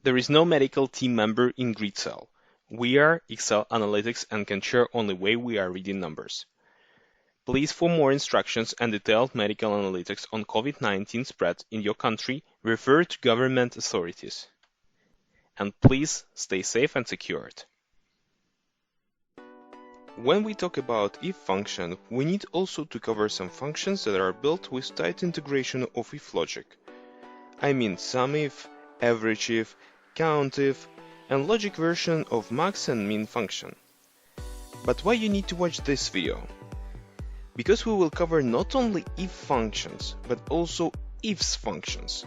There is no medical team member in grid cell. We are Excel Analytics and can share only way we are reading numbers. Please, for more instructions and detailed medical analytics on COVID-19 spread in your country, refer to government authorities. And please stay safe and secured. When we talk about if function, we need also to cover some functions that are built with tight integration of if logic. I mean sum if, average if, count if, and logic version of max and min function. But why you need to watch this video? Because we will cover not only if functions, but also ifs functions,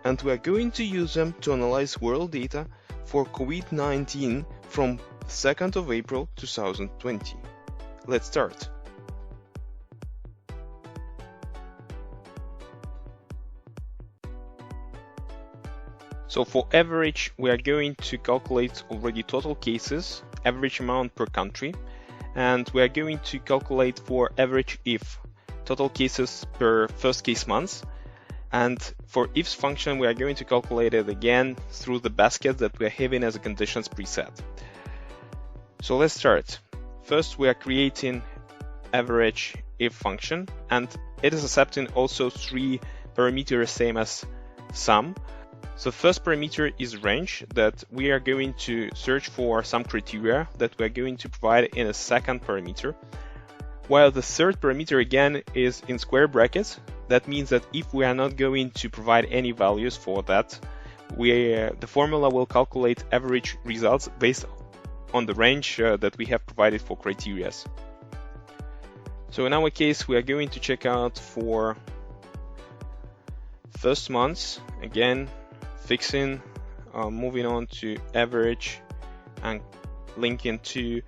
and we are going to use them to analyze world data for COVID-19 from 2nd of April 2020. Let's start. So for average, we are going to calculate already total cases, average amount per country, and we are going to calculate for average if, total cases per first case months. And for ifs function, we are going to calculate it again through the basket that we are having as a conditions preset. So let's start. First, we are creating average if function, and it is accepting also three parameters same as sum. So first parameter is range, that we are going to search for some criteria that we are going to provide in a second parameter. While the third parameter again is in square brackets. That means that if we are not going to provide any values for that, the formula will calculate average results based on the range that we have provided for criteria. So in our case, we are going to check out for first months, again, fixing, moving on to average and linking to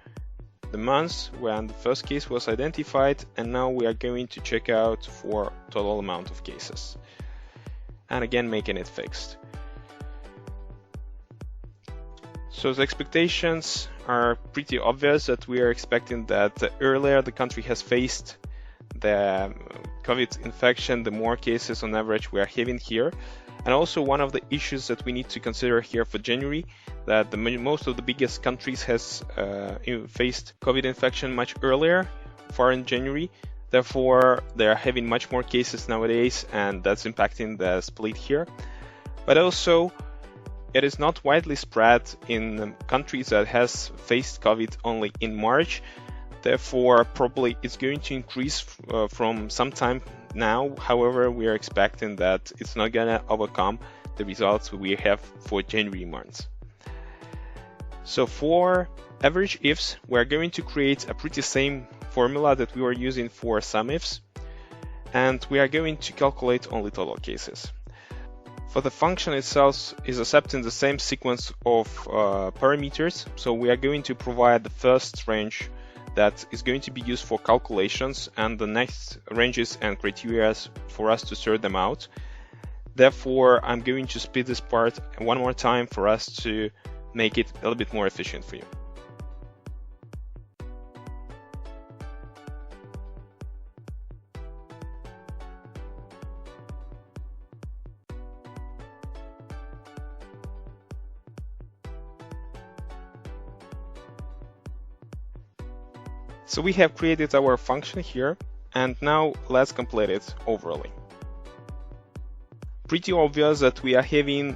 the months when the first case was identified, and now we are going to check out for total amount of cases. And again, making it fixed. So the expectations are pretty obvious that we are expecting that earlier the country has faced the COVID infection, the more cases on average we are having here. And also one of the issues that we need to consider here for January, that most of the biggest countries has faced COVID infection much earlier, far in January. Therefore, they are having much more cases nowadays, and that's impacting the split here. But also, it is not widely spread in countries that has faced COVID only in March. Therefore, probably it's going to increase from some time now. However, we are expecting that it's not going to overcome the results we have for January months. So for average ifs, we're going to create a pretty same formula that we were using for sum ifs, and we are going to calculate only total cases. For the function itself is accepting the same sequence of parameters, so we are going to provide the first range that is going to be used for calculations, and the next ranges and criteria for us to sort them out. Therefore, I'm going to speed this part one more time for us to make it a little bit more efficient for you. So we have created our function here, and now let's complete it overally. Pretty obvious that we are having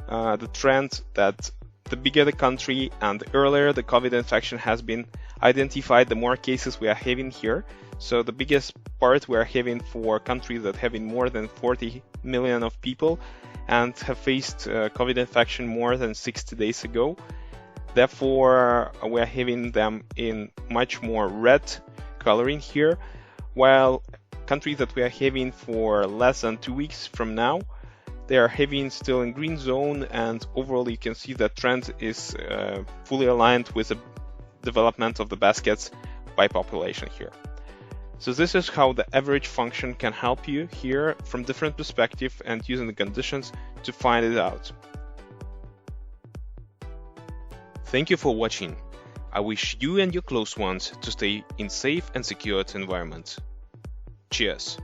the trend that the bigger the country and the earlier the COVID infection has been identified, the more cases we are having here. So the biggest part we are having for countries that having more than 40 million of people and have faced COVID infection more than 60 days ago. Therefore, we are having them in much more red coloring here, while countries that we are having for less than 2 weeks from now, they are having still in green zone, and overall you can see that trend is fully aligned with the development of the baskets by population here. So this is how the average function can help you here from different perspectives and using the conditions to find it out. Thank you for watching. I wish you and your close ones to stay in safe and secure environment. Cheers!